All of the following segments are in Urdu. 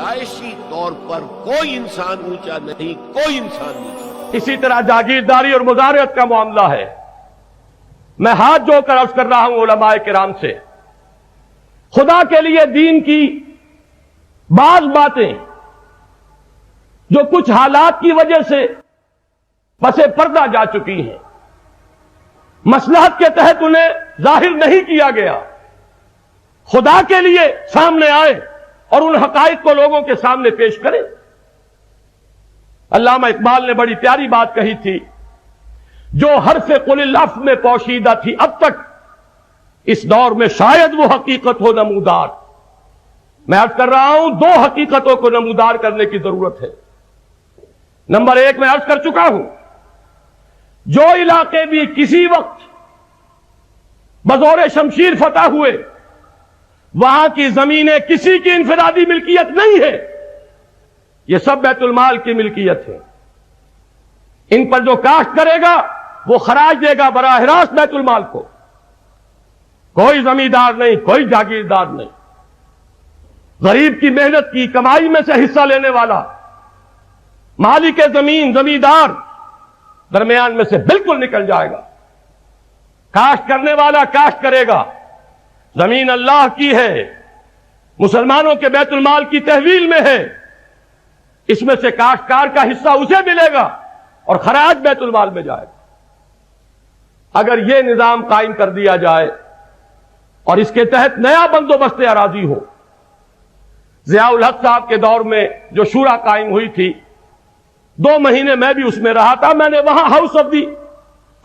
پیدائشی طور پر کوئی انسان اونچا نہیں، کوئی انسان نہیں۔ اسی طرح جاگیرداری اور مزارعت کا معاملہ ہے۔ میں ہاتھ جوڑ کر عرض کر رہا ہوں علماء کرام سے، خدا کے لیے دین کی بعض باتیں جو کچھ حالات کی وجہ سے پس پردہ جا چکی ہیں، مصلحت کے تحت انہیں ظاہر نہیں کیا گیا، خدا کے لیے سامنے آئے اور ان حقائق کو لوگوں کے سامنے پیش کریں۔ علامہ اقبال نے بڑی پیاری بات کہی تھی، جو حرف قل اللفظ میں پوشیدہ تھی اب تک، اس دور میں شاید وہ حقیقت ہو نمودار۔ میں عرض کر رہا ہوں، دو حقیقتوں کو نمودار کرنے کی ضرورت ہے۔ نمبر ایک میں عرض کر چکا ہوں، جو علاقے بھی کسی وقت بزور شمشیر فتح ہوئے، وہاں کی زمینیں کسی کی انفرادی ملکیت نہیں ہے، یہ سب بیت المال کی ملکیت ہے۔ ان پر جو کاشت کرے گا وہ خراج دے گا براہ راست بیت المال کو، کوئی زمیندار نہیں، کوئی جاگیردار نہیں۔ غریب کی محنت کی کمائی میں سے حصہ لینے والا مالک زمین، زمیندار درمیان میں سے بالکل نکل جائے گا۔ کاشت کرنے والا کاشت کرے گا، زمین اللہ کی ہے، مسلمانوں کے بیت المال کی تحویل میں ہے، اس میں سے کاشتکار کا حصہ اسے ملے گا اور خراج بیت المال میں جائے گا۔ اگر یہ نظام قائم کر دیا جائے اور اس کے تحت نیا بندوبست اراضی ہو، ضیاء الحق صاحب کے دور میں جو شورا قائم ہوئی تھی، 2 مہینے میں بھی اس میں رہا تھا، میں نے وہاں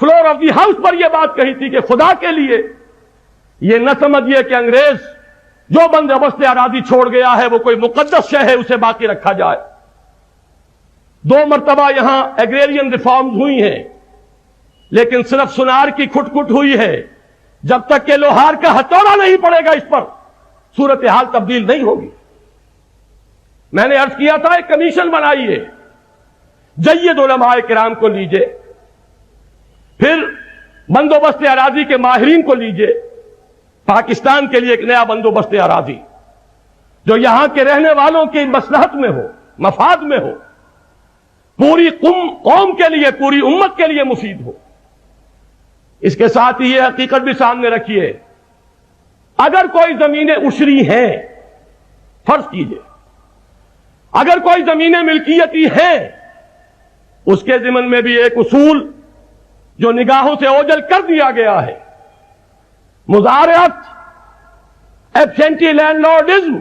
فلور آف دی ہاؤس پر یہ بات کہی تھی کہ خدا کے لیے یہ نہ سمجھیے کہ انگریز جو بندوبست اراضی چھوڑ گیا ہے وہ کوئی مقدس شے ہے، اسے باقی رکھا جائے۔ 2 مرتبہ یہاں ایگریرین ریفارمز ہوئی ہیں، لیکن صرف سنار کی کھٹ کھٹ ہوئی ہے۔ جب تک کہ لوہار کا ہتھوڑا نہیں پڑے گا اس پر، صورتحال تبدیل نہیں ہوگی۔ میں نے عرض کیا تھا ایک کمیشن بنائیے، جید علماء کرام کو لیجئے، پھر بندوبست اراضی کے ماہرین کو لیجئے، پاکستان کے لیے ایک نیا بندوبست اراضی جو یہاں کے رہنے والوں کی مصلحت میں ہو، مفاد میں ہو، پوری قوم کے لیے، پوری امت کے لیے مفید ہو۔ اس کے ساتھ ہی یہ حقیقت بھی سامنے رکھیے، اگر کوئی زمینیں اشری ہیں، فرض کیجئے اگر کوئی زمینیں ملکیتی ہیں، اس کے ضمن میں بھی ایک اصول جو نگاہوں سے اوجھل کر دیا گیا ہے، مزارعت، ایبسینٹی لینڈ لارڈزم۔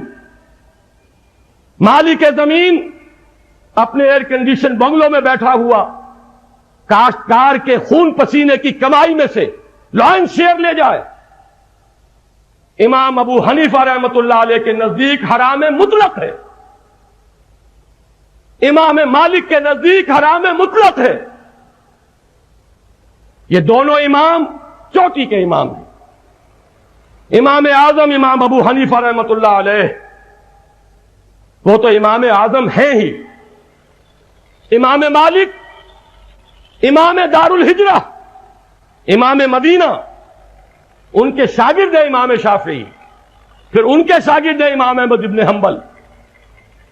مالک زمین اپنے ایئر کنڈیشن بنگلوں میں بیٹھا ہوا کاشتکار کے خون پسینے کی کمائی میں سے لائن شیئر لے جائے۔ امام ابو حنیفہ رحمۃ اللہ علیہ کے نزدیک حرام مطلق ہے، امام مالک کے نزدیک حرام مطلق ہے۔ یہ دونوں امام چوٹی کے امام ہیں۔ امام اعظم امام ابو حنیفہ رحمۃ اللہ علیہ وہ تو امام اعظم ہیں ہی، امام مالک امام دار الہجرہ، امام مدینہ، ان کے شاگرد ہیں امام شافعی، پھر ان کے شاگرد ہیں امام احمد بن حنبل۔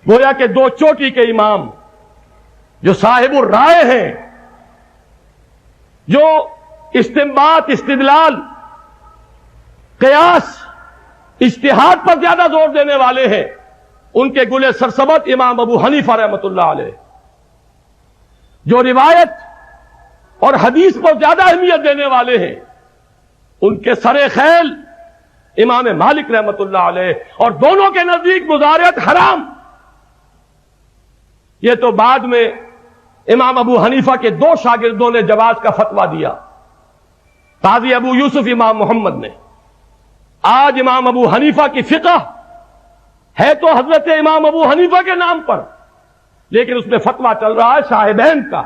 گویا کہ 2 چوٹی کے امام جو صاحب الرائے ہیں، جو استنباط، استدلال، قیاس، اجتہاد پر زیادہ زور دینے والے ہیں، ان کے گلے سرسبت امام ابو حنیفہ رحمۃ اللہ علیہ۔ جو روایت اور حدیث پر زیادہ اہمیت دینے والے ہیں، ان کے سر خیل امام مالک رحمۃ اللہ علیہ، اور دونوں کے نزدیک مزارعت حرام۔ یہ تو بعد میں امام ابو حنیفہ کے 2 شاگردوں نے جواز کا فتویٰ دیا، قاضی ابو یوسف امام محمد نے۔ آج امام ابو حنیفہ کی فقہ ہے تو حضرت امام ابو حنیفہ کے نام پر، لیکن اس میں فتویٰ چل رہا ہے صاحبین کا۔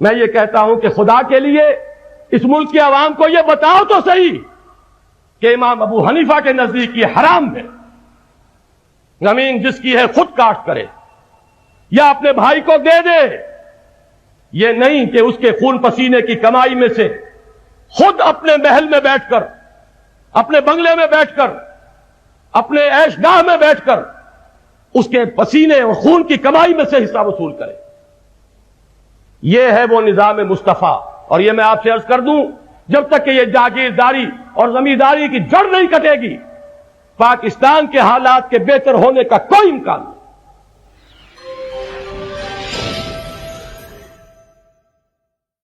میں یہ کہتا ہوں کہ خدا کے لیے اس ملک کے عوام کو یہ بتاؤ تو صحیح کہ امام ابو حنیفہ کے نزدیک یہ حرام ہے۔ زمین جس کی ہے خود کاشت کرے یا اپنے بھائی کو دے دے، یہ نہیں کہ اس کے خون پسینے کی کمائی میں سے خود اپنے محل میں بیٹھ کر، اپنے بنگلے میں بیٹھ کر، اپنے عیش گاہ میں بیٹھ کر اس کے پسینے اور خون کی کمائی میں سے حصہ وصول کرے. یہ ہے وہ نظام مصطفیٰ. اور یہ میں آپ سے عرض کر دوں، جب تک کہ یہ جاگیرداری اور زمینداری کی جڑ نہیں کٹے گی، پاکستان کے حالات کے بہتر ہونے کا کوئی امکان نہیں.